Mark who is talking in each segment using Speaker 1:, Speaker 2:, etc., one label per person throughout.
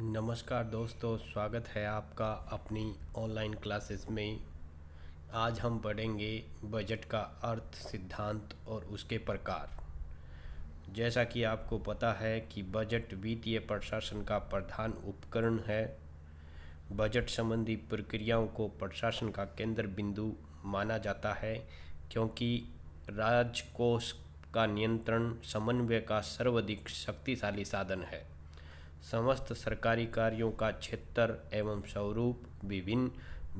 Speaker 1: नमस्कार दोस्तों, स्वागत है आपका अपनी ऑनलाइन क्लासेस में। आज हम पढ़ेंगे बजट का अर्थ, सिद्धांत और उसके प्रकार। जैसा कि आपको पता है कि बजट वित्तीय प्रशासन का प्रधान उपकरण है। बजट संबंधी प्रक्रियाओं को प्रशासन का केंद्र बिंदु माना जाता है, क्योंकि राजकोष का नियंत्रण समन्वय का सर्वाधिक शक्तिशाली साधन है। समस्त सरकारी कार्यों का क्षेत्र एवं स्वरूप विभिन्न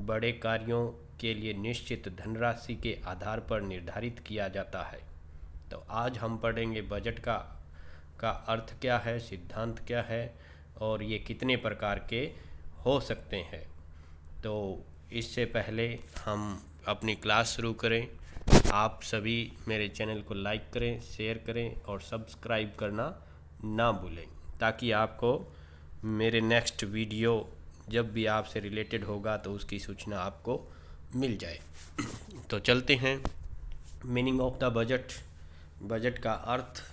Speaker 1: बड़े कार्यों के लिए निश्चित धनराशि के आधार पर निर्धारित किया जाता है। तो आज हम पढ़ेंगे बजट का अर्थ क्या है, सिद्धांत क्या है और ये कितने प्रकार के हो सकते हैं। तो इससे पहले हम अपनी क्लास शुरू करें, आप सभी मेरे चैनल को लाइक करें, शेयर करें और सब्सक्राइब करना ना भूलें, ताकि आपको मेरे नेक्स्ट वीडियो जब भी आपसे रिलेटेड होगा तो उसकी सूचना आपको मिल जाए। तो चलते हैं। Meaning of the budget, budget का अर्थ।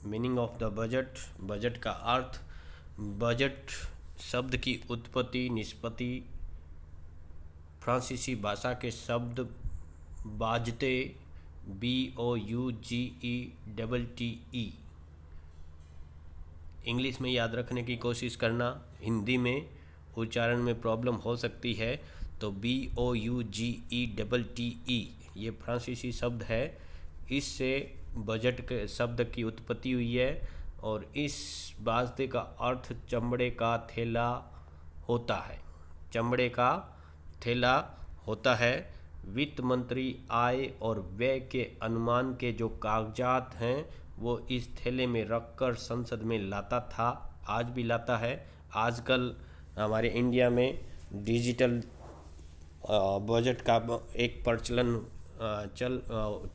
Speaker 1: Meaning of the budget, budget का अर्थ। बजट शब्द की उत्पत्ति निष्पत्ति फ्रांसीसी भाषा के शब्द बाजते BOUGETTE इंग्लिश में याद रखने की कोशिश करना, हिंदी में उच्चारण में प्रॉब्लम हो सकती है। तो BOUGETTE ये फ्रांसीसी शब्द है। इससे बजट के शब्द की उत्पत्ति हुई है और इस बाजते का अर्थ चमड़े का थैला होता है। चमड़े का थैला होता है। वित्त मंत्री आय और व्यय के अनुमान के जो कागजात हैं वो इस थैले में रखकर संसद में लाता था, आज भी लाता है। आजकल हमारे इंडिया में डिजिटल बजट का एक प्रचलन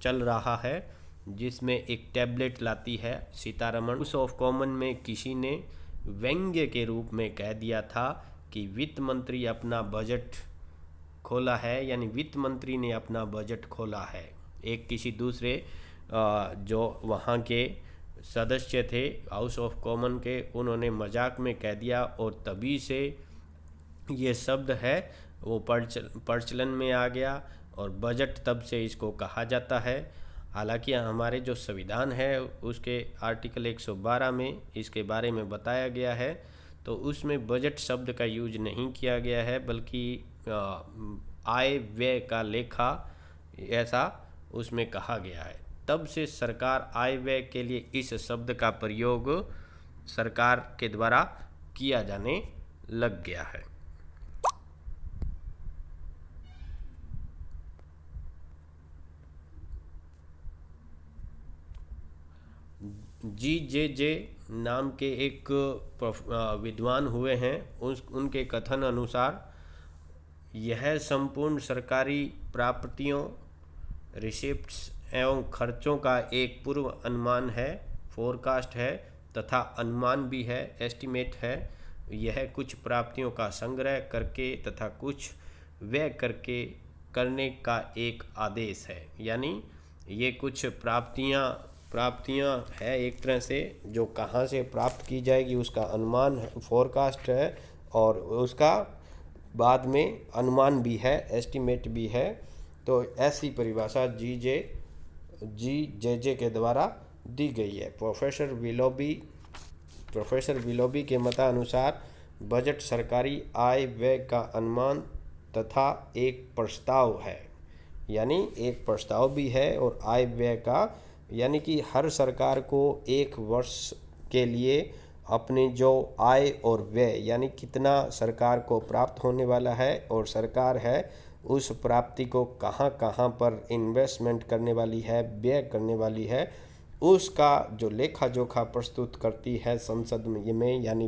Speaker 1: चल रहा है, जिसमें एक टैबलेट लाती है सीतारमण। हाउस ऑफ कॉमन में किसी ने व्यंग्य के रूप में कह दिया था कि वित्त मंत्री अपना बजट खोला है, यानी वित्त मंत्री ने अपना बजट खोला है। एक किसी दूसरे जो वहाँ के सदस्य थे हाउस ऑफ कॉमन के, उन्होंने मजाक में कह दिया और तभी से ये शब्द है वो प्रचलन में आ गया और बजट तब से इसको कहा जाता है। हालांकि हमारे जो संविधान है उसके आर्टिकल 112 में इसके बारे में बताया गया है, तो उसमें बजट शब्द का यूज नहीं किया गया है, बल्कि आय व्यय का लेखा ऐसा उसमें कहा गया है। तब से सरकार आय व्यय के लिए इस शब्द का प्रयोग सरकार के द्वारा किया जाने लग गया है। GJJ नाम के एक विद्वान हुए हैं। उनके कथन अनुसार यह संपूर्ण सरकारी प्राप्तियों, रिसिप्ट्स एवं खर्चों का एक पूर्व अनुमान है, फोरकास्ट है तथा अनुमान भी है, एस्टिमेट है। यह कुछ प्राप्तियों का संग्रह करके तथा कुछ व्यय करके करने का एक आदेश है। यानी ये कुछ प्राप्तियां है एक तरह से, जो कहाँ से प्राप्त की जाएगी उसका अनुमान है, फोरकास्ट है, और उसका बाद में अनुमान भी है, एस्टिमेट भी है। तो ऐसी परिभाषा GJJ के द्वारा दी गई है। प्रोफेसर विलोबी के मतानुसार बजट सरकारी आय व्यय का अनुमान तथा एक प्रस्ताव है, यानी एक प्रस्ताव भी है और आय व्यय का, यानी कि हर सरकार को एक वर्ष के लिए अपने जो आय और व्यय, यानी कितना सरकार को प्राप्त होने वाला है और सरकार है उस प्राप्ति को कहाँ कहाँ पर इन्वेस्टमेंट करने वाली है, व्यय करने वाली है, उसका जो लेखा जोखा प्रस्तुत करती है संसद में, यानी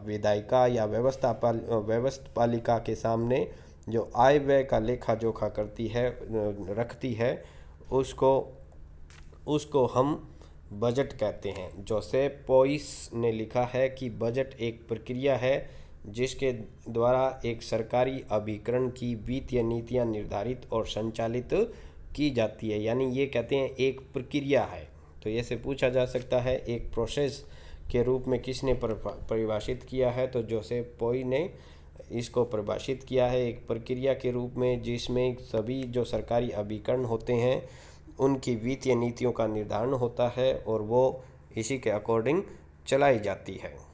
Speaker 1: विधायिका या व्यवस्थापालिका के सामने जो आय व्यय का लेखा जोखा करती है, रखती है, उसको हम बजट कहते हैं। जोसेफ पॉइस ने लिखा है कि बजट एक प्रक्रिया है जिसके द्वारा एक सरकारी अभिकरण की वित्तीय नीतियां निर्धारित और संचालित की जाती है। यानी ये कहते हैं एक प्रक्रिया है। तो ऐसे पूछा जा सकता है एक प्रोसेस के रूप में किसने परिभाषित किया है? तो जोसेफ पोई ने इसको परिभाषित किया है एक प्रक्रिया के रूप में, जिसमें सभी जो सरकारी अभिकरण होते हैं उनकी वित्तीय नीतियों का निर्धारण होता है और वो इसी के अकॉर्डिंग चलाई जाती है।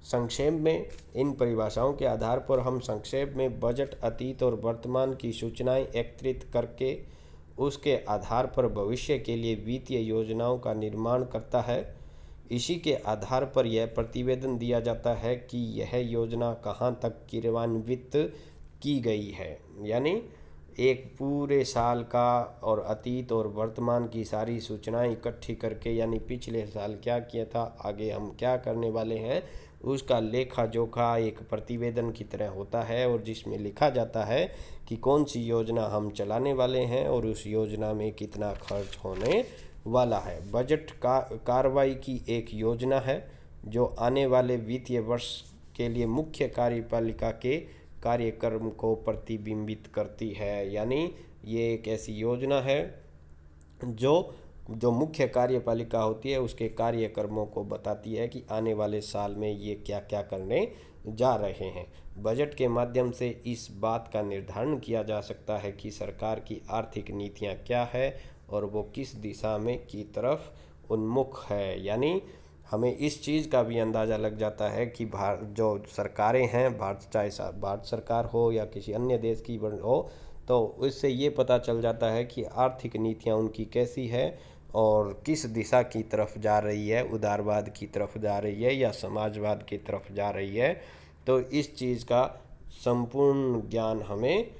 Speaker 1: संक्षेप में इन परिभाषाओं के आधार पर हम संक्षेप में बजट अतीत और वर्तमान की सूचनाएं एकत्रित करके उसके आधार पर भविष्य के लिए वित्तीय योजनाओं का निर्माण करता है। इसी के आधार पर यह प्रतिवेदन दिया जाता है कि यह योजना कहाँ तक क्रियान्वित की गई है। यानी एक पूरे साल का और अतीत और वर्तमान की सारी सूचनाएं इकट्ठी करके, यानी पिछले साल क्या किया था, आगे हम क्या करने वाले हैं, उसका लेखा जोखा एक प्रतिवेदन की तरह होता है और जिसमें लिखा जाता है कि कौन सी योजना हम चलाने वाले हैं और उस योजना में कितना खर्च होने वाला है। बजट का कार्रवाई की एक योजना है जो आने वाले वित्तीय वर्ष के लिए मुख्य कार्यपालिका के कार्यक्रम को प्रतिबिंबित करती है। यानी ये एक ऐसी योजना है जो मुख्य कार्यपालिका होती है उसके कार्यक्रमों को बताती है कि आने वाले साल में ये क्या क्या करने जा रहे हैं। बजट के माध्यम से इस बात का निर्धारण किया जा सकता है कि सरकार की आर्थिक नीतियाँ क्या है और वो किस दिशा में की तरफ उन्मुख है। यानी हमें इस चीज़ का भी अंदाज़ा लग जाता है कि जो सरकारें हैं, चाहे भारत सरकार हो या किसी अन्य देश की हो, तो इससे ये पता चल जाता है कि आर्थिक नीतियाँ उनकी कैसी है और किस दिशा की तरफ जा रही है, उदारवाद की तरफ जा रही है या समाजवाद की तरफ जा रही है। तो इस चीज़ का संपूर्ण ज्ञान हमें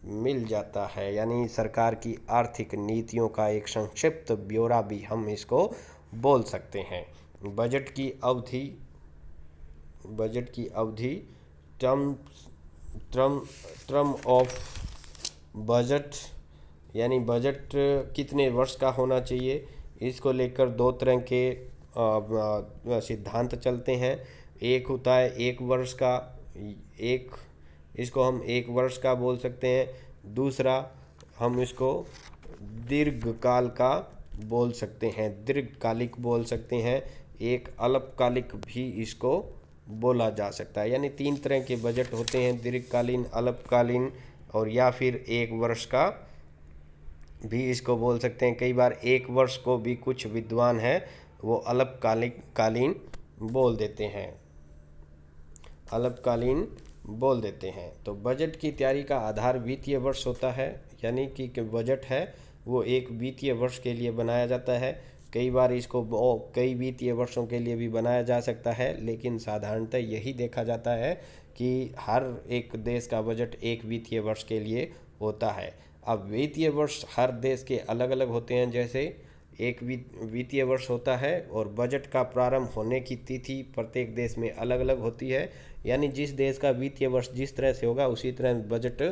Speaker 1: मिल जाता है। यानी सरकार की आर्थिक नीतियों का एक संक्षिप्त ब्यौरा भी हम इसको बोल सकते हैं। बजट की अवधि टर्म ऑफ बजट, यानी बजट कितने वर्ष का होना चाहिए, इसको लेकर दो तरह के सिद्धांत चलते हैं। एक होता है एक वर्ष का, इसको हम एक वर्ष का बोल सकते हैं। दूसरा हम इसको दीर्घकाल का बोल सकते हैं, दीर्घकालिक बोल सकते हैं। एक अल्पकालिक भी इसको बोला जा सकता है। यानी तीन तरह के बजट होते हैं, दीर्घकालीन, अल्पकालीन और या फिर एक वर्ष का भी इसको बोल सकते हैं। कई बार एक वर्ष को भी कुछ विद्वान हैं वो अल्पकालीन बोल देते हैं। तो बजट की तैयारी का आधार वित्तीय वर्ष होता है। यानी कि बजट है वो एक वित्तीय वर्ष के लिए बनाया जाता है। कई बार इसको कई वित्तीय वर्षों के लिए भी बनाया जा सकता है, लेकिन साधारणतः यही देखा जाता है कि हर एक देश का बजट एक वित्तीय वर्ष के लिए होता है। अब वित्तीय वर्ष हर देश के अलग अलग होते हैं। जैसे एक वित्तीय वर्ष होता है और बजट का प्रारंभ होने की तिथि प्रत्येक देश में अलग अलग होती है। यानी जिस देश का वित्तीय वर्ष जिस तरह से होगा उसी तरह बजट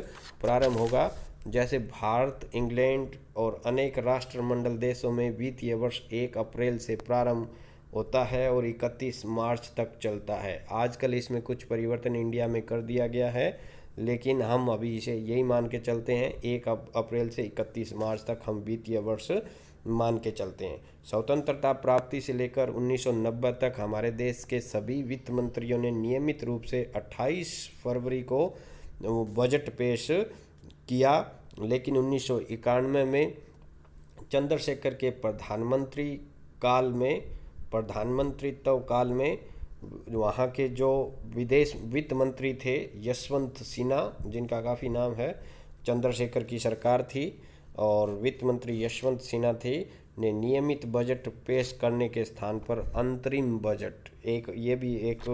Speaker 1: प्रारंभ होगा। जैसे भारत, इंग्लैंड और अनेक राष्ट्रमंडल देशों में वित्तीय वर्ष 1 अप्रैल से प्रारंभ होता है और 31 मार्च तक चलता है। आजकल इसमें कुछ परिवर्तन इंडिया में कर दिया गया है, लेकिन हम अभी इसे यही मान के चलते हैं 1 अप्रैल से 31 मार्च तक हम वित्तीय वर्ष मान के चलते हैं। स्वतंत्रता प्राप्ति से लेकर 1990 तक हमारे देश के सभी वित्त मंत्रियों ने नियमित रूप से 28 फरवरी को बजट पेश किया, लेकिन 1991 में चंद्रशेखर के प्रधानमंत्रित्व काल में वहाँ के जो विदेश वित्त मंत्री थे यशवंत सिन्हा, जिनका काफ़ी नाम है, चंद्रशेखर की सरकार थी और वित्त मंत्री यशवंत सिन्हा थे, ने नियमित बजट पेश करने के स्थान पर अंतरिम बजट, ये भी एक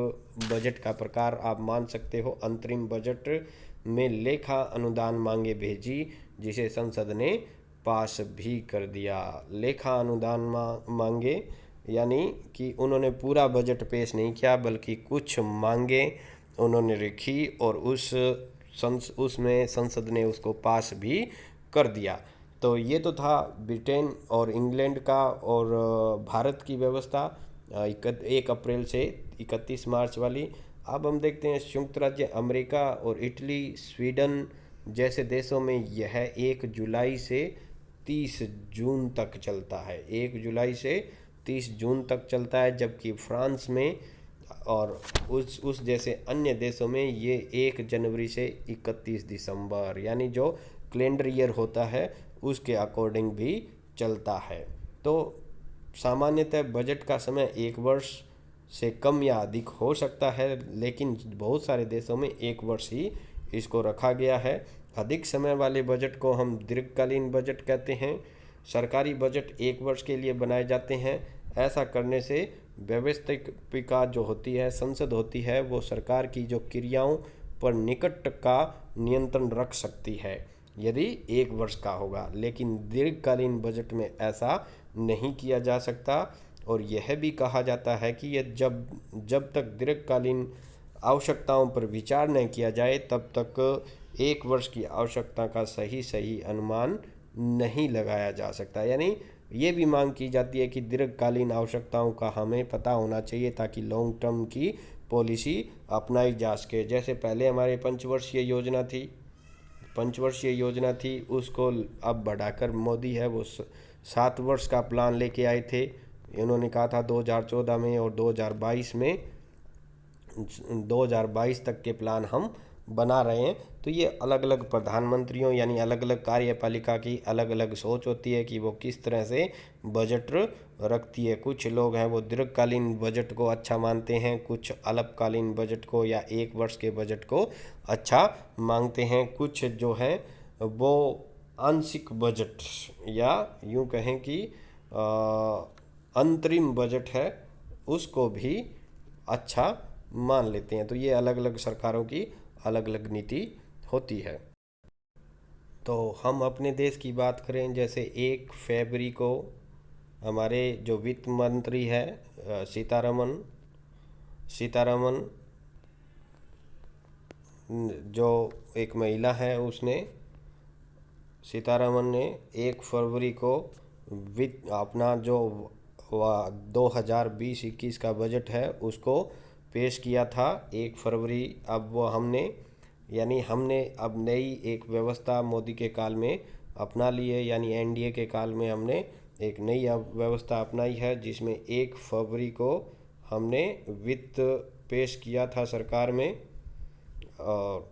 Speaker 1: बजट का प्रकार आप मान सकते हो, अंतरिम बजट में लेखा अनुदान मांगे भेजी, जिसे संसद ने पास भी कर दिया। लेखा अनुदान मांगे यानी कि उन्होंने पूरा बजट पेश नहीं किया बल्कि कुछ मांगे उन्होंने रखी और उसमें संसद ने उसको पास भी कर दिया। तो ये तो था ब्रिटेन और इंग्लैंड का और भारत की व्यवस्था 1 अप्रैल से 31 मार्च वाली। अब हम देखते हैं संयुक्त राज्य अमेरिका और इटली, स्वीडन जैसे देशों में यह 1 जुलाई से 30 जून तक चलता है। 1 जुलाई से 30 जून तक चलता है, जबकि फ्रांस में और उस जैसे अन्य देशों में ये 1 जनवरी से 31 दिसंबर यानी जो कैलेंडर ईयर होता है उसके अकॉर्डिंग भी चलता है। तो सामान्यतः बजट का समय 1 वर्ष से कम या अधिक हो सकता है, लेकिन बहुत सारे देशों में 1 वर्ष ही इसको रखा गया है। अधिक समय वाले बजट को हम दीर्घकालीन बजट कहते हैं। सरकारी बजट 1 वर्ष के लिए बनाए जाते हैं। ऐसा करने से व्यवस्थिका जो होती है, संसद होती है, वो सरकार की जो क्रियाओं पर निकट का नियंत्रण रख सकती है यदि 1 वर्ष का होगा। लेकिन दीर्घकालीन बजट में ऐसा नहीं किया जा सकता, और यह भी कहा जाता है कि यह जब तक दीर्घकालीन आवश्यकताओं पर विचार नहीं किया जाए तब तक 1 वर्ष की आवश्यकता का सही अनुमान नहीं लगाया जा सकता। यानी ये भी मांग की जाती है कि दीर्घकालीन आवश्यकताओं का हमें पता होना चाहिए ताकि लॉन्ग टर्म की पॉलिसी अपनाई जा सके। जैसे पहले हमारे पंचवर्षीय योजना थी, उसको अब बढ़ाकर मोदी है वो 7 वर्ष का प्लान लेके आए थे। इन्होंने कहा था 2014 में और 2022 तक के प्लान हम बना रहे हैं। तो ये अलग अलग प्रधानमंत्रियों यानी अलग अलग कार्यपालिका की अलग अलग सोच होती है कि वो किस तरह से बजट रखती है। कुछ लोग हैं वो दीर्घकालीन बजट को अच्छा मानते हैं, कुछ अल्पकालीन बजट को या 1 वर्ष के बजट को अच्छा मांगते हैं। कुछ जो हैं वो आंशिक बजट या यूँ कहें कि अंतरिम बजट है उसको भी अच्छा मान लेते हैं। तो ये अलग अलग सरकारों की अलग अलग नीति होती है। तो हम अपने देश की बात करें, जैसे 1 फरवरी को हमारे जो वित्त मंत्री है सीतारमन जो एक महिला है, सीतारमन ने 1 फरवरी को अपना जो 2020-21 का बजट है उसको पेश किया था 1 फरवरी। अब वो हमने अब नई एक व्यवस्था मोदी के काल में अपना ली है, यानी एनडीए के काल में हमने एक नई व्यवस्था अपनाई है जिसमें 1 फरवरी को हमने वित्त पेश किया था सरकार में। और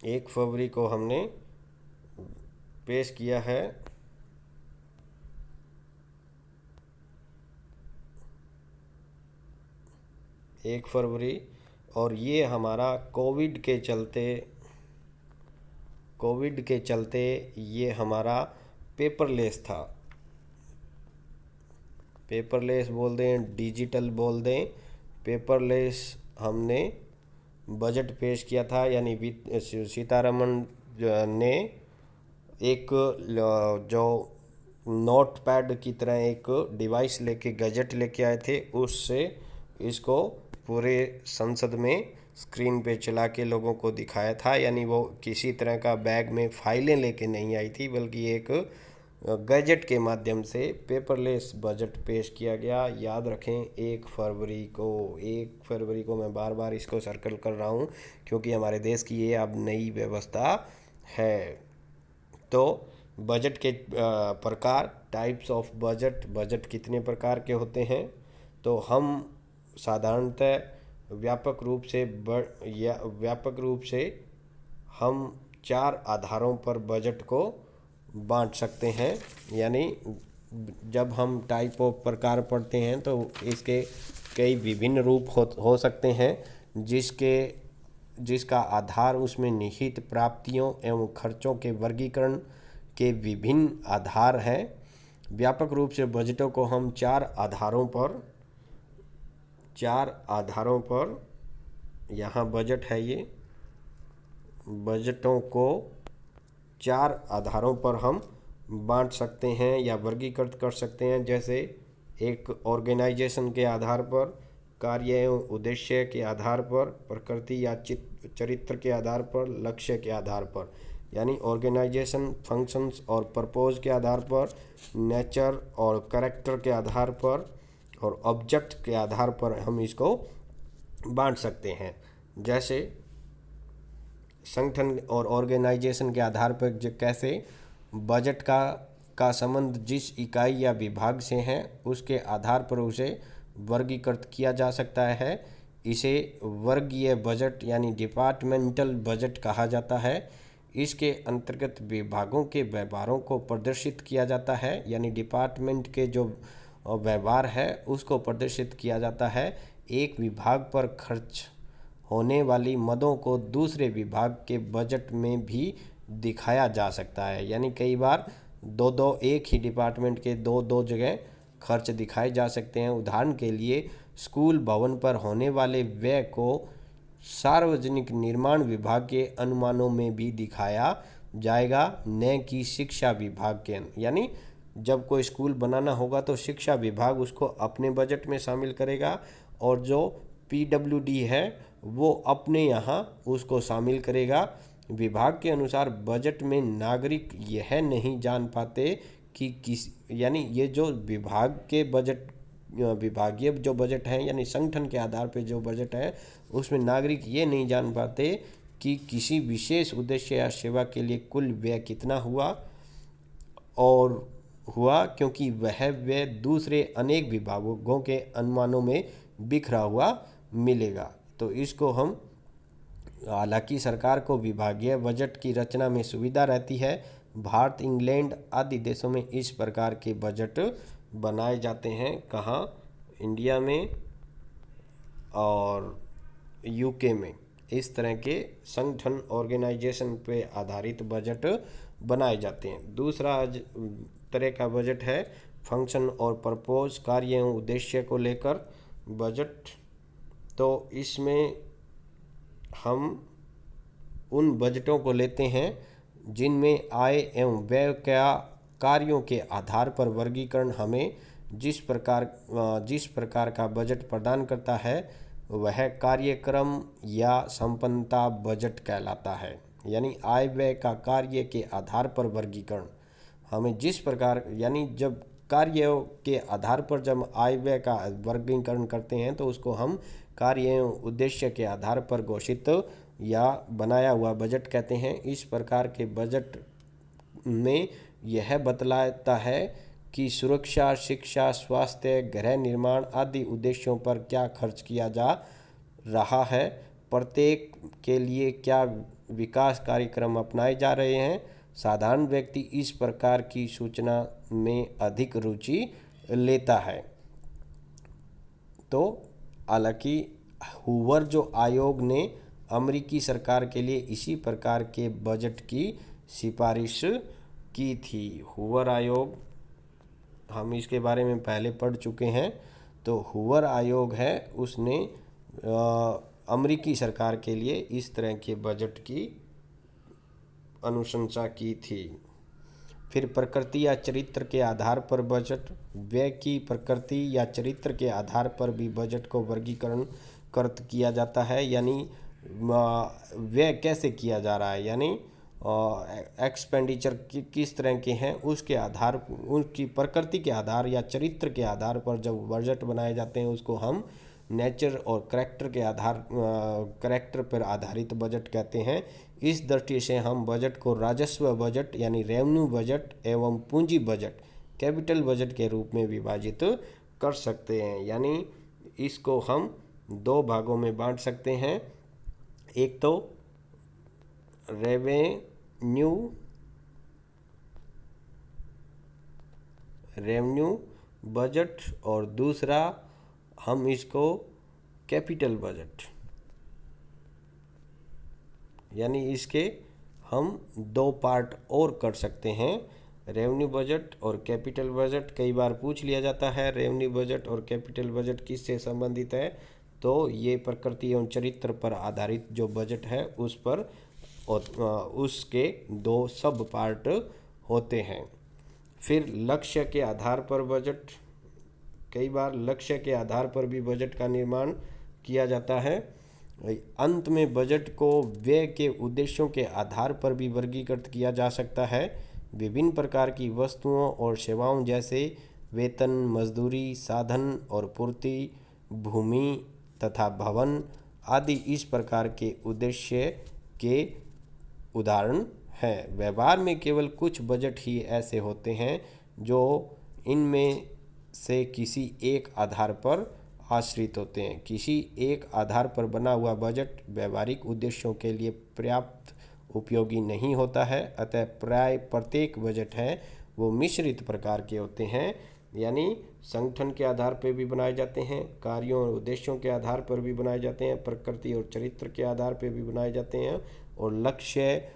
Speaker 1: 1 फरवरी को हमने पेश किया है 1 फरवरी। और ये हमारा कोविड के चलते ये हमारा पेपरलेस था। पेपरलेस बोल दें, डिजिटल बोल दें, पेपरलेस हमने बजट पेश किया था। यानी सीतारमन ने एक जो नोट पैड की तरह एक डिवाइस लेके गैजेट लेके आए थे, उससे इसको पूरे संसद में स्क्रीन पे चला के लोगों को दिखाया था। यानी वो किसी तरह का बैग में फाइलें लेके नहीं आई थी, बल्कि एक गैजेट के माध्यम से पेपरलेस बजट पेश किया गया। याद रखें 1 फरवरी को मैं बार बार इसको सर्कल कर रहा हूँ क्योंकि हमारे देश की ये अब नई व्यवस्था है। तो बजट के प्रकार, टाइप्स ऑफ बजट कितने प्रकार के होते हैं, तो हम साधारणतः व्यापक रूप से हम 4 आधारों पर बजट को बांट सकते हैं। यानी जब हम टाइप ऑफ प्रकार पढ़ते हैं तो इसके कई विभिन्न रूप हो सकते हैं, जिसका आधार उसमें निहित प्राप्तियों एवं खर्चों के वर्गीकरण के विभिन्न आधार हैं। व्यापक रूप से बजटों को हम 4 आधारों पर यहाँ बजट है, ये बजटों को 4 आधारों पर हम बांट सकते हैं या वर्गीकृत कर सकते हैं। जैसे एक ऑर्गेनाइजेशन के आधार पर, कार्य एवं उद्देश्य के आधार पर, प्रकृति या चरित्र के आधार पर, लक्ष्य के आधार पर। यानी ऑर्गेनाइजेशन, फंक्शंस और पर्पस के आधार पर, नेचर और कैरेक्टर के आधार पर और ऑब्जेक्ट के आधार पर हम इसको बांट सकते हैं। जैसे संगठन और ऑर्गेनाइजेशन के आधार पर कैसे बजट का संबंध जिस इकाई या विभाग से है उसके आधार पर उसे वर्गीकृत किया जा सकता है। इसे वर्गीय बजट यानी डिपार्टमेंटल बजट कहा जाता है। इसके अंतर्गत विभागों के व्यवहारों को प्रदर्शित किया जाता है, यानी डिपार्टमेंट के जो व्यवहार है उसको प्रदर्शित किया जाता है। एक विभाग पर खर्च होने वाली मदों को दूसरे विभाग के बजट में भी दिखाया जा सकता है, यानी कई बार दो दो एक ही डिपार्टमेंट के दो दो जगह खर्च दिखाए जा सकते हैं। उदाहरण के लिए स्कूल भवन पर होने वाले व्यय को सार्वजनिक निर्माण विभाग के अनुमानों में भी दिखाया जाएगा, न कि शिक्षा विभाग के। यानी जब कोई स्कूल बनाना होगा तो शिक्षा विभाग उसको अपने बजट में शामिल करेगा और जो पीडब्ल्यूडी है वो अपने यहाँ उसको शामिल करेगा। विभाग के अनुसार बजट में नागरिक यह नहीं जान पाते कि किस यानी ये जो विभाग के बजट विभागीय जो बजट है यानी संगठन के आधार पर जो बजट है उसमें नागरिक ये नहीं जान पाते कि किसी विशेष उद्देश्य या सेवा के लिए कुल व्यय कितना हुआ, क्योंकि वह व्यय दूसरे अनेक विभागों के अनुमानों में बिखरा हुआ मिलेगा। तो इसको हम हालांकि सरकार को विभागीय बजट की रचना में सुविधा रहती है। भारत, इंग्लैंड आदि देशों में इस प्रकार के बजट बनाए जाते हैं। कहाँ? इंडिया में और यूके में इस तरह के संगठन ऑर्गेनाइजेशन पे आधारित बजट बनाए जाते हैं। दूसरा तरह का बजट है फंक्शन और पर्पस, कार्य एवं उद्देश्य को लेकर बजट। तो इसमें हम उन बजटों को लेते हैं जिनमें आय एवं व्यय का कार्यों के आधार पर वर्गीकरण हमें जिस प्रकार का बजट प्रदान करता है वह कार्यक्रम या संपन्नता बजट कहलाता है। यानी आय व्यय का कार्य के आधार पर वर्गीकरण हमें जिस प्रकार यानी जब कार्य के आधार पर जब आय व्यय का वर्गीकरण करते हैं तो उसको हम कार्य एवं उद्देश्य के आधार पर घोषित या बनाया हुआ बजट कहते हैं। इस प्रकार के बजट में यह बतलाता है कि सुरक्षा, शिक्षा, स्वास्थ्य, गृह निर्माण आदि उद्देश्यों पर क्या खर्च किया जा रहा है, प्रत्येक के लिए क्या विकास कार्यक्रम अपनाए जा रहे हैं। साधारण व्यक्ति इस प्रकार की सूचना में अधिक रुचि लेता है। तो हालांकि हूवर जो आयोग ने अमेरिकी सरकार के लिए इसी प्रकार के बजट की सिफारिश की थी। हूवर आयोग हम इसके बारे में पहले पढ़ चुके हैं। तो हूवर आयोग है उसने अमेरिकी सरकार के लिए इस तरह के बजट की अनुशंसा की थी। फिर प्रकृति या चरित्र के आधार पर बजट, व्यय की प्रकृति या चरित्र के आधार पर भी बजट को वर्गीकरण कर्त किया जाता है। यानी व्यय कैसे किया जा रहा है, यानी एक्सपेंडिचर किस तरह के हैं उसके आधार उनकी प्रकृति के आधार या चरित्र के आधार पर जब बजट बनाए जाते हैं उसको हम नेचर और करैक्टर पर आधारित बजट कहते हैं। इस दृष्टि से हम बजट को राजस्व बजट यानी रेवेन्यू बजट एवं पूंजी बजट कैपिटल बजट के रूप में विभाजित कर सकते हैं। यानी इसको हम दो भागों में बांट सकते हैं। एक तो रेवेन्यू बजट और दूसरा हम इसको कैपिटल बजट, यानी इसके हम दो पार्ट और कर सकते हैं, रेवेन्यू बजट और कैपिटल बजट। कई बार पूछ लिया जाता है रेवेन्यू बजट और कैपिटल बजट किससे संबंधित है, तो ये प्रकृति एवं चरित्र पर आधारित जो बजट है उस पर और उसके दो सब पार्ट होते हैं। फिर लक्ष्य के आधार पर बजट, कई बार लक्ष्य के आधार पर भी बजट का निर्माण किया जाता है। अंत में बजट को व्यय के उद्देश्यों के आधार पर भी वर्गीकृत किया जा सकता है। विभिन्न प्रकार की वस्तुओं और सेवाओं जैसे वेतन, मजदूरी, साधन और पूर्ति, भूमि तथा भवन आदि इस प्रकार के उद्देश्य के उदाहरण हैं। व्यवहार में केवल कुछ बजट ही ऐसे होते हैं जो इनमें से किसी एक आधार पर आश्रित होते हैं। किसी एक आधार पर बना हुआ बजट व्यावहारिक उद्देश्यों के लिए पर्याप्त उपयोगी नहीं होता है। अतः प्राय प्रत्येक बजट है वो मिश्रित प्रकार के होते हैं, यानी संगठन के आधार पर भी बनाए जाते हैं, कार्यों और उद्देश्यों के आधार पर भी बनाए जाते हैं, प्रकृति और चरित्र के आधार पर भी बनाए जाते हैं, और लक्ष्य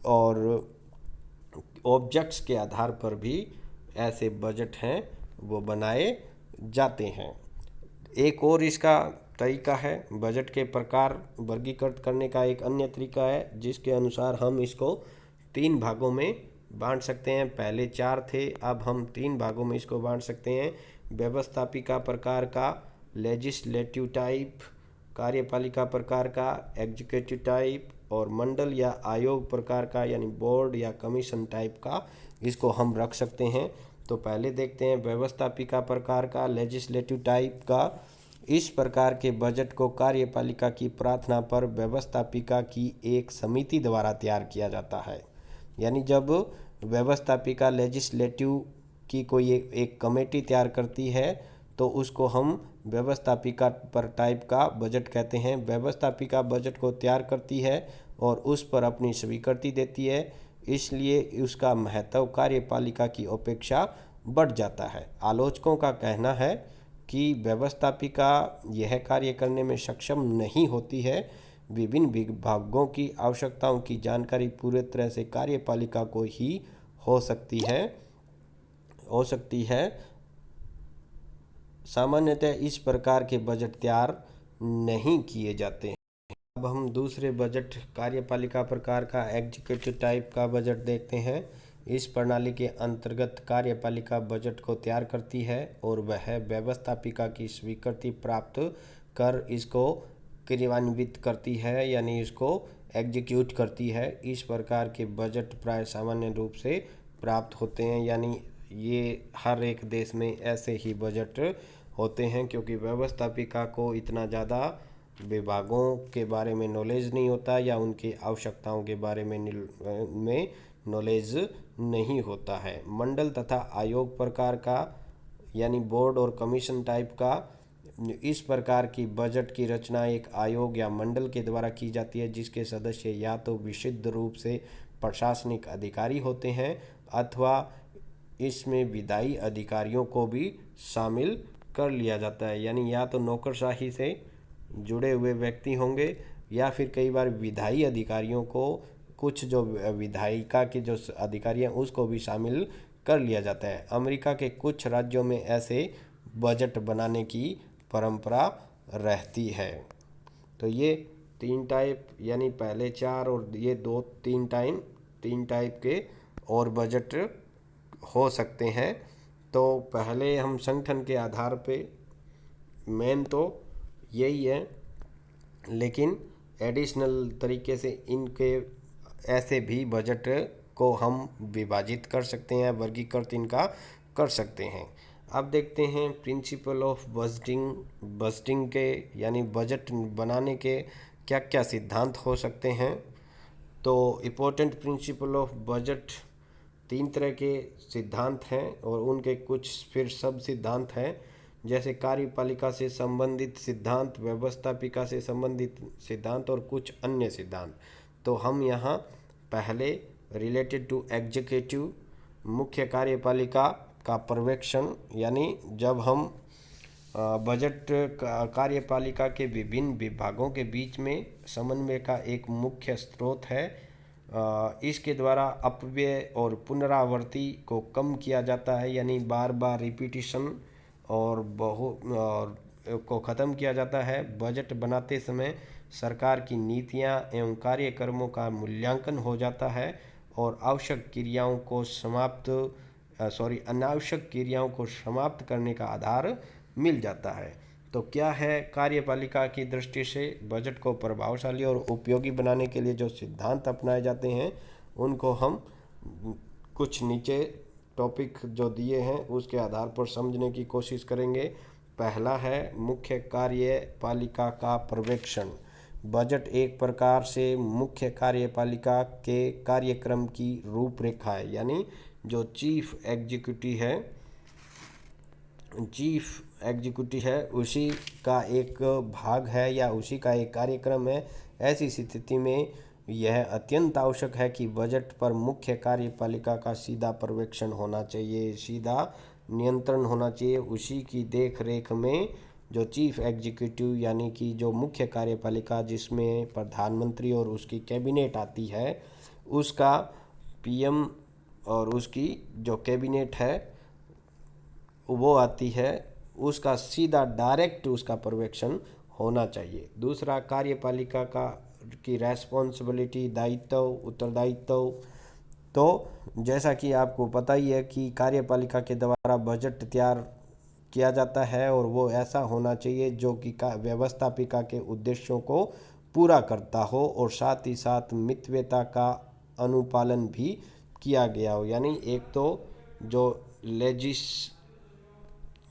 Speaker 1: और ऑब्जेक्ट्स के आधार पर भी ऐसे बजट हैं वो बनाए जाते हैं। एक और इसका तरीका है, बजट के प्रकार वर्गीकृत करने का एक अन्य तरीका है, जिसके अनुसार हम इसको 3 भागों में बांट सकते हैं। पहले 4 थे, अब हम 3 भागों में इसको बांट सकते हैं। व्यवस्थापिका प्रकार का, लेजिस्लेटिव टाइप, कार्यपालिका प्रकार का, एग्जीक्यूटिव टाइप, और मंडल या आयोग प्रकार का यानी बोर्ड या कमीशन टाइप का इसको हम रख सकते हैं। तो पहले देखते हैं व्यवस्थापिका प्रकार का, लेजिस्लेटिव टाइप का। इस प्रकार के बजट को कार्यपालिका की प्रार्थना पर व्यवस्थापिका की एक समिति द्वारा तैयार किया जाता है। यानी जब व्यवस्थापिका लेजिस्लेटिव की कोई एक कमेटी तैयार करती है तो उसको हम व्यवस्थापिका पर टाइप का बजट कहते हैं। व्यवस्थापिका बजट को तैयार करती है और उस पर अपनी स्वीकृति देती है, इसलिए उसका महत्व कार्यपालिका की अपेक्षा बढ़ जाता है। आलोचकों का कहना है कि व्यवस्थापिका यह कार्य करने में सक्षम नहीं होती है। विभिन्न विभागों की आवश्यकताओं की जानकारी पूरी तरह से कार्यपालिका को ही हो सकती है। सामान्यतः इस प्रकार के बजट तैयार नहीं किए जाते हैं। अब हम दूसरे बजट कार्यपालिका प्रकार का एग्जीक्यूटिव टाइप का बजट देखते हैं। इस प्रणाली के अंतर्गत कार्यपालिका बजट को तैयार करती है और वह व्यवस्थापिका की स्वीकृति प्राप्त कर इसको क्रियान्वित करती है, यानी इसको एग्जीक्यूट करती है। इस प्रकार के बजट प्राय सामान्य रूप से प्राप्त होते हैं, यानी ये हर एक देश में ऐसे ही बजट होते हैं, क्योंकि व्यवस्थापिका को इतना ज़्यादा विभागों के बारे में नॉलेज नहीं होता या उनकी आवश्यकताओं के बारे में नॉलेज नहीं होता है। मंडल तथा आयोग प्रकार का यानी बोर्ड और कमीशन टाइप का, इस प्रकार की बजट की रचना एक आयोग या मंडल के द्वारा की जाती है, जिसके सदस्य या तो विशुद्ध रूप से प्रशासनिक अधिकारी होते हैं अथवा इसमें विधायी अधिकारियों को भी शामिल कर लिया जाता है। यानी या तो नौकरशाही से जुड़े हुए व्यक्ति होंगे या फिर कई बार विधायी अधिकारियों को, कुछ जो विधायिका के जो अधिकारी हैं उसको भी शामिल कर लिया जाता है। अमेरिका के कुछ राज्यों में ऐसे बजट बनाने की परंपरा रहती है। तो ये 3 टाइप, यानी पहले 4 और ये 3 टाइप के और बजट हो सकते हैं। तो पहले हम संगठन के आधार पे, मेन तो यही है, लेकिन एडिशनल तरीके से इनके ऐसे भी बजट को हम विभाजित कर सकते हैं, वर्गीकृत इनका कर सकते हैं। अब देखते हैं प्रिंसिपल ऑफ बजटिंग के, यानी बजट बनाने के क्या क्या सिद्धांत हो सकते हैं। तो इम्पोर्टेंट प्रिंसिपल ऑफ बजट 3 तरह के सिद्धांत हैं और उनके कुछ फिर सब सिद्धांत हैं, जैसे कार्यपालिका से संबंधित सिद्धांत, व्यवस्थापिका से संबंधित सिद्धांत और कुछ अन्य सिद्धांत। तो हम यहाँ पहले रिलेटेड टू एग्जीक्यूटिव, मुख्य कार्यपालिका का पर्यवेक्षण, यानी जब हम बजट कार्यपालिका के विभिन्न विभागों के बीच में समन्वय का एक मुख्य स्रोत है। इसके द्वारा अपव्यय और पुनरावृत्ति को कम किया जाता है, यानी बार बार रिपीटिशन और को ख़त्म किया जाता है। बजट बनाते समय सरकार की नीतियां एवं कार्यक्रमों का मूल्यांकन हो जाता है और अनावश्यक क्रियाओं को समाप्त करने का आधार मिल जाता है। तो क्या है कार्यपालिका की दृष्टि से बजट को प्रभावशाली और उपयोगी बनाने के लिए जो सिद्धांत अपनाए जाते हैं उनको हम कुछ नीचे टॉपिक जो दिए हैं उसके आधार पर समझने की कोशिश करेंगे। पहला है मुख्य कार्यपालिका का पर्यवेक्षण। बजट एक प्रकार से मुख्य कार्यपालिका के कार्यक्रम की रूपरेखा है, यानी जो चीफ एग्जीक्यूटिव है उसी का एक भाग है या उसी का एक कार्यक्रम है। ऐसी स्थिति में यह अत्यंत आवश्यक है कि बजट पर मुख्य कार्यपालिका का सीधा पर्यवेक्षण होना चाहिए, सीधा नियंत्रण होना चाहिए। उसी की देख रेख में जो चीफ एग्जीक्यूटिव यानी कि जो मुख्य कार्यपालिका जिसमें प्रधानमंत्री और उसकी कैबिनेट आती है, उसका पीएम और उसकी जो कैबिनेट है वो आती है, उसका सीधा डायरेक्ट उसका पर्यवेक्षण होना चाहिए। दूसरा, कार्यपालिका की रेस्पॉन्सिबिलिटी, दायित्व, उत्तरदायित्व। तो जैसा कि आपको पता ही है कि कार्यपालिका के द्वारा बजट तैयार किया जाता है और वो ऐसा होना चाहिए जो कि व्यवस्थापिका के उद्देश्यों को पूरा करता हो और साथ ही साथ मितव्ययता का अनुपालन भी किया गया हो। यानी एक तो जो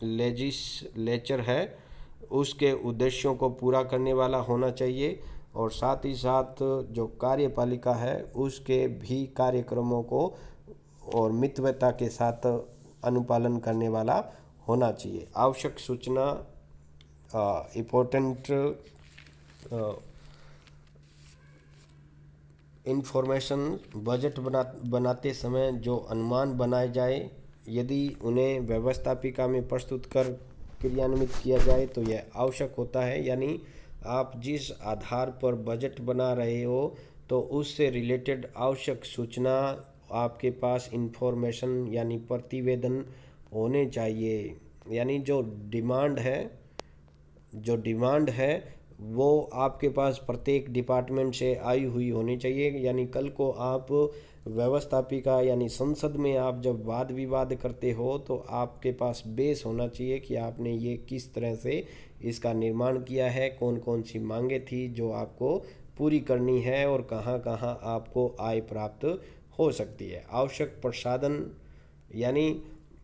Speaker 1: लेजिस्लेचर है उसके उद्देश्यों को पूरा करने वाला होना चाहिए और साथ ही साथ जो कार्यपालिका है उसके भी कार्यक्रमों को और मितव्ययता के साथ अनुपालन करने वाला होना चाहिए। आवश्यक सूचना, इम्पोर्टेंट इंफॉर्मेशन, बजट बनाते समय जो अनुमान बनाए जाए यदि उन्हें व्यवस्थापिका में प्रस्तुत कर क्रियान्वित किया जाए तो यह आवश्यक होता है। यानी आप जिस आधार पर बजट बना रहे हो तो उससे रिलेटेड आवश्यक सूचना आपके पास इंफॉर्मेशन यानी प्रतिवेदन होने चाहिए। यानी जो डिमांड है वो आपके पास प्रत्येक डिपार्टमेंट से आई हुई होनी चाहिए। यानी कल को आप व्यवस्थापिका यानी संसद में आप जब वाद विवाद करते हो तो आपके पास बेस होना चाहिए कि आपने ये किस तरह से इसका निर्माण किया है, कौन कौन सी मांगे थी जो आपको पूरी करनी है और कहाँ कहाँ आपको आय प्राप्त हो सकती है। आवश्यक प्रसाधन, यानी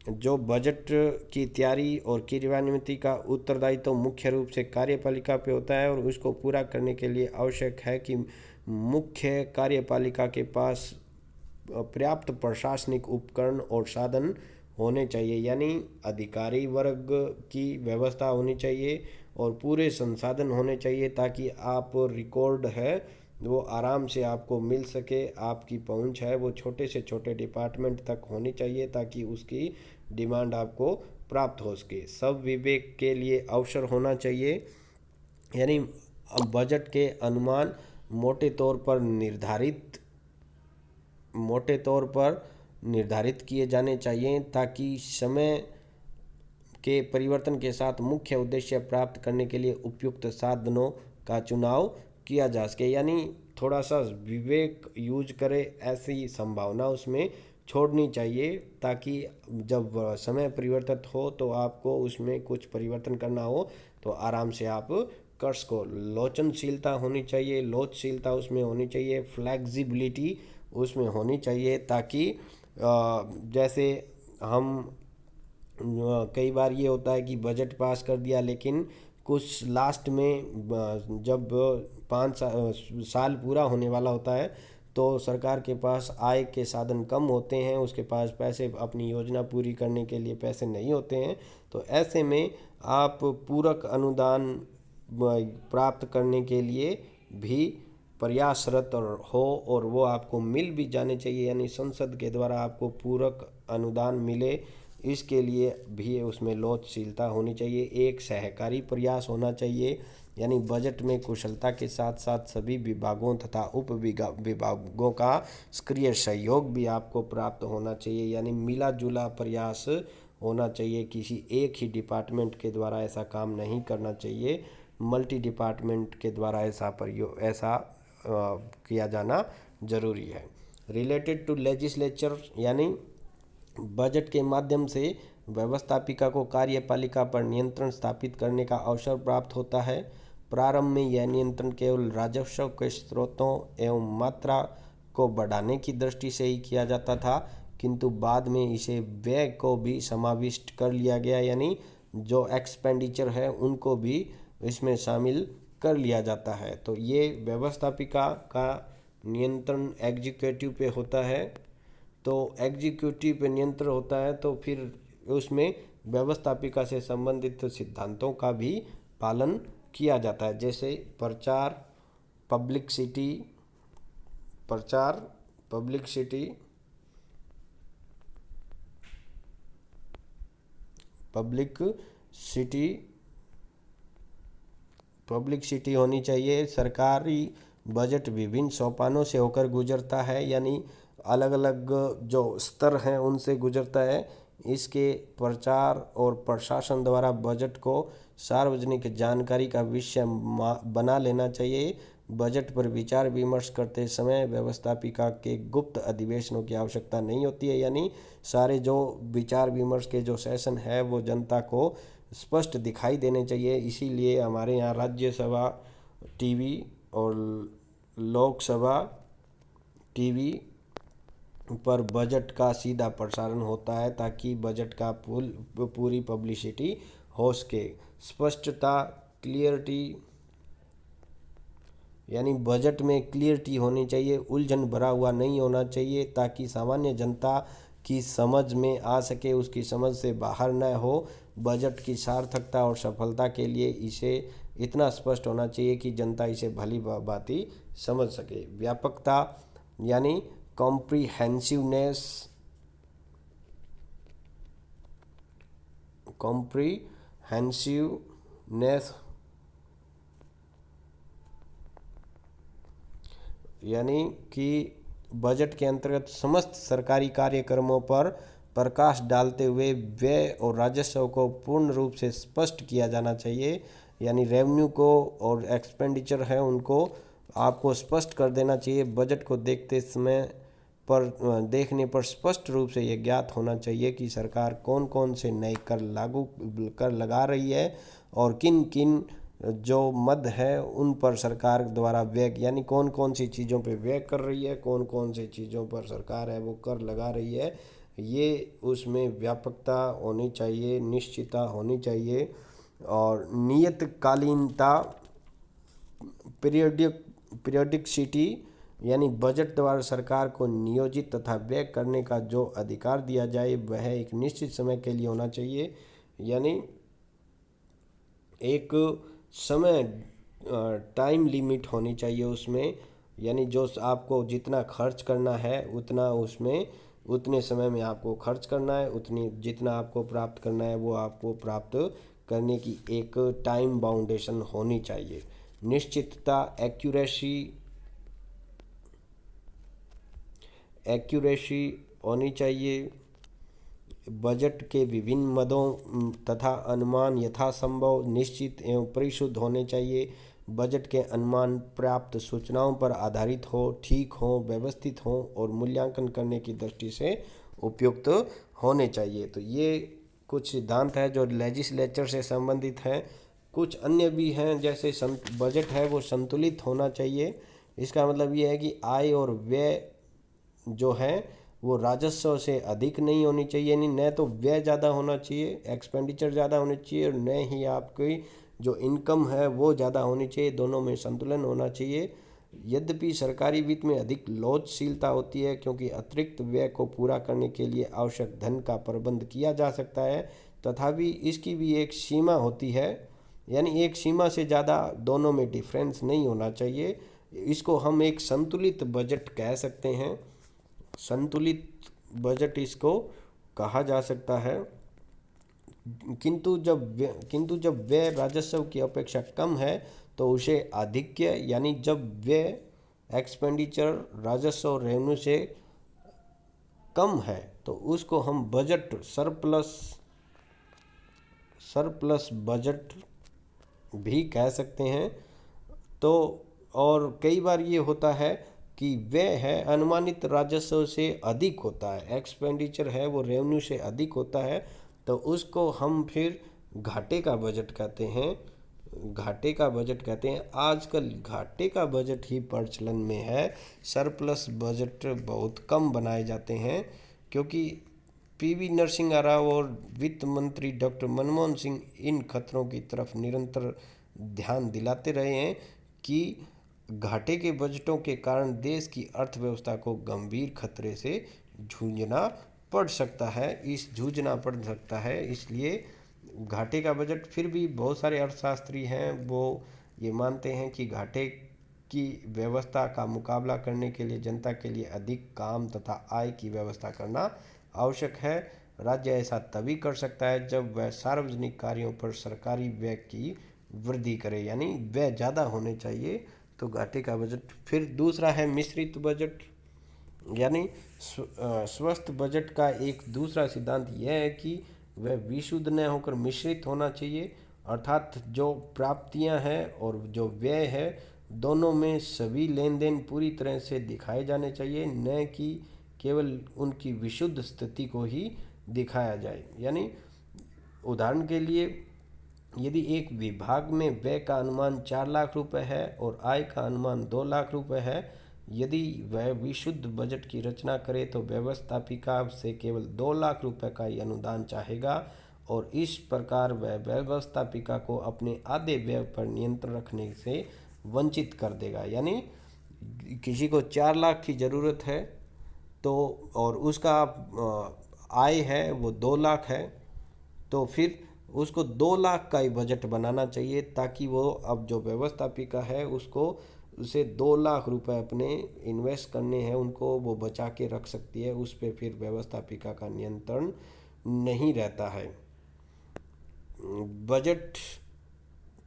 Speaker 1: जो बजट की तैयारी और क्रियान्विति का उत्तरदायित्व तो मुख्य रूप से कार्यपालिका पे होता है और उसको पूरा करने के लिए आवश्यक है कि मुख्य कार्यपालिका के पास पर्याप्त प्रशासनिक उपकरण और साधन होने चाहिए। यानी अधिकारी वर्ग की व्यवस्था होनी चाहिए और पूरे संसाधन होने चाहिए ताकि आप रिकॉर्ड है वो आराम से आपको मिल सके। आपकी पहुंच है वो छोटे से छोटे डिपार्टमेंट तक होनी चाहिए ताकि उसकी डिमांड आपको प्राप्त हो सके। सब विवेक के लिए अवसर होना चाहिए। यानी बजट के अनुमान मोटे तौर पर निर्धारित किए जाने चाहिए ताकि समय के परिवर्तन के साथ मुख्य उद्देश्य प्राप्त करने के लिए उपयुक्त साधनों का चुनाव किया जा सके। यानी थोड़ा सा विवेक यूज करे, ऐसी संभावना उसमें छोड़नी चाहिए ताकि जब समय परिवर्तित हो तो आपको उसमें कुछ परिवर्तन करना हो तो आराम से आप कर सको। लोचनशीलता होनी चाहिए, लोचशीलता उसमें होनी चाहिए, फ्लेक्सिबिलिटी उसमें होनी चाहिए ताकि जैसे हम कई बार ये होता है कि बजट पास कर दिया लेकिन कुछ लास्ट में जब 5 साल पूरा होने वाला होता है तो सरकार के पास आय के साधन कम होते हैं, उसके पास पैसे अपनी योजना पूरी करने के लिए पैसे नहीं होते हैं। तो ऐसे में आप पूरक अनुदान प्राप्त करने के लिए भी प्रयासरत हो और वो आपको मिल भी जाने चाहिए। यानी संसद के द्वारा आपको पूरक अनुदान मिले, इसके लिए भी उसमें लोचशीलता होनी चाहिए। एक सहकारी प्रयास होना चाहिए। यानी बजट में कुशलता के साथ साथ सभी विभागों तथा उप विभागों का सक्रिय सहयोग भी आपको प्राप्त होना चाहिए। यानी मिला जुला प्रयास होना चाहिए, किसी एक ही डिपार्टमेंट के द्वारा ऐसा काम नहीं करना चाहिए, मल्टी डिपार्टमेंट के द्वारा ऐसा किया जाना जरूरी है। रिलेटेड टू लेजिस्लेचर, यानी बजट के माध्यम से व्यवस्थापिका को कार्यपालिका पर नियंत्रण स्थापित करने का अवसर प्राप्त होता है। प्रारंभ में यह नियंत्रण केवल राजस्व के स्रोतों एवं मात्रा को बढ़ाने की दृष्टि से ही किया जाता था, किंतु बाद में इसे व्यय को भी समाविष्ट कर लिया गया। यानी जो एक्सपेंडिचर है उनको भी इसमें शामिल कर लिया जाता है। तो ये व्यवस्थापिका का नियंत्रण एग्जीक्यूटिव पे होता है। तो एग्जीक्यूटिव पे नियंत्रण होता है तो फिर उसमें व्यवस्थापिका से संबंधित सिद्धांतों का भी पालन किया जाता है, जैसे प्रचार, पब्लिसिटी, प्रचार, पब्लिसिटी, पब्लिसिटी पब्लिसिटी होनी चाहिए। सरकारी बजट विभिन्न सोपानों से होकर गुजरता है, यानी अलग अलग जो स्तर हैं उनसे गुजरता है। इसके प्रचार और प्रशासन द्वारा बजट को सार्वजनिक जानकारी का विषय बना लेना चाहिए। बजट पर विचार विमर्श करते समय व्यवस्थापिका के गुप्त अधिवेशनों की आवश्यकता नहीं होती है, यानी सारे जो विचार विमर्श के जो सेशन है वो जनता को स्पष्ट दिखाई देने चाहिए। इसीलिए हमारे यहाँ राज्यसभा टीवी और लोकसभा टीवी पर बजट का सीधा प्रसारण होता है, ताकि बजट का पूरी पब्लिसिटी हो सके। स्पष्टता, क्लियरिटी, यानी बजट में क्लियरिटी होनी चाहिए, उलझन भरा हुआ नहीं होना चाहिए, ताकि सामान्य जनता की समझ में आ सके, उसकी समझ से बाहर न हो। बजट की सार्थकता और सफलता के लिए इसे इतना स्पष्ट होना चाहिए कि जनता इसे भली भांति समझ सके। व्यापकता यानी कॉम्प्रिहेंसिवनेस, यानी कि बजट के अंतर्गत समस्त सरकारी कार्यक्रमों पर प्रकाश डालते हुए व्यय और राजस्व को पूर्ण रूप से स्पष्ट किया जाना चाहिए। यानी रेवेन्यू को और एक्सपेंडिचर है उनको आपको स्पष्ट कर देना चाहिए। बजट को देखने पर स्पष्ट रूप से ये ज्ञात होना चाहिए कि सरकार कौन कौन से नए कर लगा रही है और किन किन जो मद है उन पर सरकार द्वारा व्यय, यानी कौन कौन सी चीज़ों पे व्यय कर रही है, कौन कौन सी चीज़ों पर सरकार है वो कर लगा रही है। ये उसमें व्यापकता होनी चाहिए, निश्चितता होनी चाहिए और नियतकालीनता, पीरियडिकसिटी, यानी बजट द्वारा सरकार को नियोजित तथा व्यय करने का जो अधिकार दिया जाए वह एक निश्चित समय के लिए होना चाहिए। यानी एक समय टाइम लिमिट होनी चाहिए उसमें, यानी जो आपको जितना खर्च करना है उतना उसमें उतने समय में आपको खर्च करना है, उतनी जितना आपको प्राप्त करना है वो आपको प्राप्त करने की एक टाइम बाउंडेशन होनी चाहिए। निश्चितता, एक्यूरेसी होनी चाहिए। बजट के विभिन्न मदों तथा अनुमान यथासंभव निश्चित एवं परिशुद्ध होने चाहिए। बजट के अनुमान प्राप्त सूचनाओं पर आधारित हो, ठीक हो, व्यवस्थित हो और मूल्यांकन करने की दृष्टि से उपयुक्त होने चाहिए। तो ये कुछ सिद्धांत है जो लेजिस्लेचर से संबंधित हैं। कुछ अन्य भी हैं, जैसे बजट है वो संतुलित होना चाहिए। इसका मतलब ये है कि आय और व्यय जो है वो राजस्व से अधिक नहीं होनी चाहिए, यानी न तो व्यय ज़्यादा होना चाहिए, एक्सपेंडिचर ज़्यादा होनी चाहिए, और न ही आपकी जो इनकम है वो ज़्यादा होनी चाहिए। दोनों में संतुलन होना चाहिए। यद्यपि सरकारी वित्त में अधिक लोचशीलता होती है, क्योंकि अतिरिक्त व्यय को पूरा करने के लिए आवश्यक धन का प्रबंध किया जा सकता है, तथापि इसकी भी एक सीमा होती है, यानी एक सीमा से ज़्यादा दोनों में डिफरेंस नहीं होना चाहिए। इसको हम एक संतुलित बजट कह सकते हैं, संतुलित बजट इसको कहा जा सकता है। किंतु जब व्यय राजस्व की अपेक्षा कम है तो उसे आधिक्य, यानी जब व्यय एक्सपेंडिचर राजस्व और रेवेन्यू से कम है तो उसको हम बजट सरप्लस बजट भी कह सकते हैं। तो और कई बार ये होता है कि व्यय है अनुमानित राजस्व से अधिक होता है, एक्सपेंडिचर है वो रेवेन्यू से अधिक होता है, तो उसको हम फिर घाटे का बजट कहते हैं। घाटे का बजट कहते हैं। आजकल घाटे का बजट ही प्रचलन में है, सरप्लस बजट बहुत कम बनाए जाते हैं, क्योंकि पीवी नरसिम्हा राव और वित्त मंत्री डॉक्टर मनमोहन सिंह इन खतरों की तरफ निरंतर ध्यान दिलाते रहे हैं कि घाटे के बजटों के कारण देश की अर्थव्यवस्था को गंभीर खतरे से जूझना पड़ सकता है इसलिए घाटे का बजट, फिर भी बहुत सारे अर्थशास्त्री हैं वो ये मानते हैं कि घाटे की व्यवस्था का मुकाबला करने के लिए जनता के लिए अधिक काम तथा आय की व्यवस्था करना आवश्यक है। राज्य ऐसा तभी कर सकता है जब वह सार्वजनिक कार्यों पर सरकारी व्यय की वृद्धि करे, यानी व्यय ज़्यादा होने चाहिए तो घाटे का बजट। फिर दूसरा है मिश्रित बजट, यानी स्वस्थ बजट का एक दूसरा सिद्धांत यह है कि वह विशुद्ध न होकर मिश्रित होना चाहिए, अर्थात जो प्राप्तियां हैं और जो व्यय है दोनों में सभी लेन देन पूरी तरह से दिखाए जाने चाहिए, न कि केवल उनकी विशुद्ध स्थिति को ही दिखाया जाए। यानी उदाहरण के लिए यदि एक विभाग में व्यय का अनुमान 4 लाख रुपए है और आय का अनुमान 2 लाख रुपए है, यदि वह विशुद्ध बजट की रचना करे तो व्यवस्थापिका से केवल 2 लाख रुपए का ही अनुदान चाहेगा और इस प्रकार वह व्यवस्थापिका को अपने आधे व्यय पर नियंत्रण रखने से वंचित कर देगा। यानी किसी को 4 लाख की ज़रूरत है तो और उसका आय है वो 2 लाख है, तो फिर उसको 2 लाख का ही बजट बनाना चाहिए ताकि वो अब जो व्यवस्थापिका है उसको उसे 2 लाख रुपए अपने इन्वेस्ट करने हैं उनको वो बचा के रख सकती है, उस पर फिर व्यवस्थापिका का नियंत्रण नहीं रहता है। बजट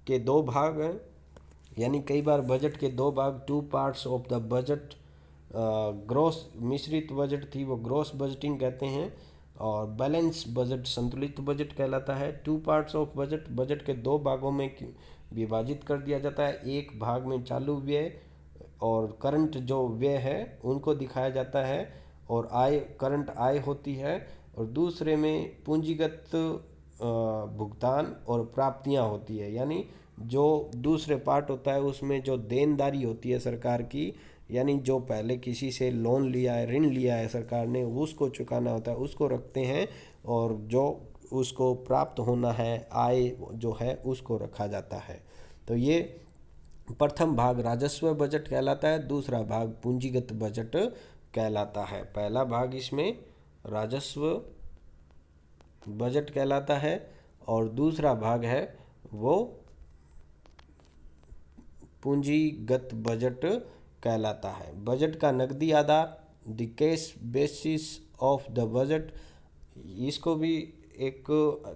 Speaker 1: के 2 भाग हैं, यानी कई बार बजट के 2 भाग, 2 parts of the budget. Gross मिश्रित बजट थी वो ग्रॉस बजटिंग कहते हैं और बैलेंस बजट संतुलित बजट कहलाता है। 2 पार्ट्स ऑफ बजट, बजट के 2 भागों में विभाजित कर दिया जाता है। एक भाग में चालू व्यय और करंट जो व्यय है उनको दिखाया जाता है और आय करंट आय होती है, और दूसरे में पूंजीगत भुगतान और प्राप्तियां होती है। यानी जो दूसरे पार्ट होता है उसमें जो देनदारी होती है सरकार की, यानी जो पहले किसी से लोन लिया है, ऋण लिया है सरकार ने, उसको चुकाना होता है, उसको रखते हैं, और जो उसको प्राप्त होना है आय जो है उसको रखा जाता है। तो ये प्रथम भाग राजस्व बजट कहलाता है, दूसरा भाग पूंजीगत बजट कहलाता है। पहला भाग इसमें राजस्व बजट कहलाता है और दूसरा भाग है वो पूंजीगत बजट कहलाता है। बजट का नकदी आधार, the cash basis of the budget, इसको भी एक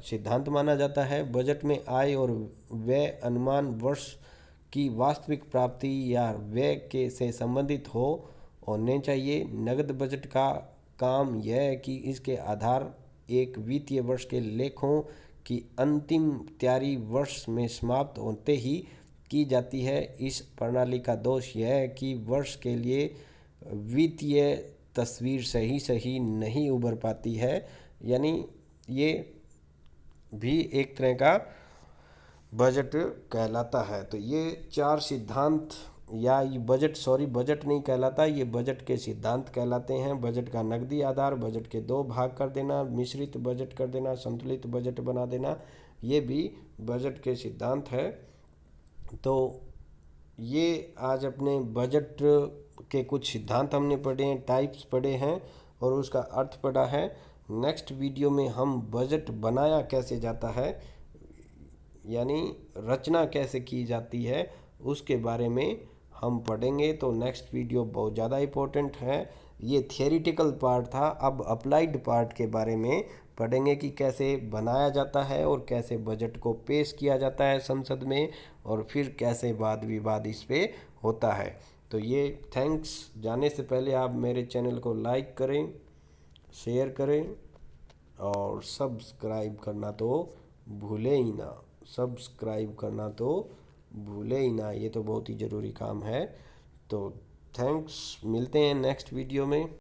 Speaker 1: सिद्धांत माना जाता है। बजट में आय और व्यय अनुमान वर्ष की वास्तविक प्राप्ति या व्यय के से संबंधित होने चाहिए। नकद बजट का काम यह है कि इसके आधार एक वित्तीय वर्ष के लेखों की अंतिम तैयारी वर्ष में समाप्त होते ही की जाती है। इस प्रणाली का दोष यह है कि वर्ष के लिए वित्तीय तस्वीर सही नहीं उभर पाती है, यानी ये भी एक तरह का बजट कहलाता है। तो ये 4 सिद्धांत, या ये बजट नहीं कहलाता, ये बजट के सिद्धांत कहलाते हैं। बजट का नकदी आधार, बजट के 2 भाग कर देना, मिश्रित बजट कर देना, संतुलित बजट बना देना, ये भी बजट के सिद्धांत है। तो ये आज अपने बजट के कुछ सिद्धांत हमने पढ़े हैं, टाइप्स पढ़े हैं और उसका अर्थ पढ़ा है। नेक्स्ट वीडियो में हम बजट बनाया कैसे जाता है, यानी रचना कैसे की जाती है, उसके बारे में हम पढ़ेंगे। तो नेक्स्ट वीडियो बहुत ज़्यादा इम्पोर्टेंट है। ये थियोरिटिकल पार्ट था, अब अप्लाइड पार्ट के बारे में पढ़ेंगे कि कैसे बनाया जाता है और कैसे बजट को पेश किया जाता है संसद में, और फिर कैसे वाद विवाद इस पे होता है। तो ये थैंक्स। जाने से पहले आप मेरे चैनल को लाइक करें, शेयर करें और सब्सक्राइब करना तो भूले ही ना, सब्सक्राइब करना तो भूले ही ना, ये तो बहुत ही ज़रूरी काम है। तो थैंक्स, मिलते हैं नेक्स्ट वीडियो में।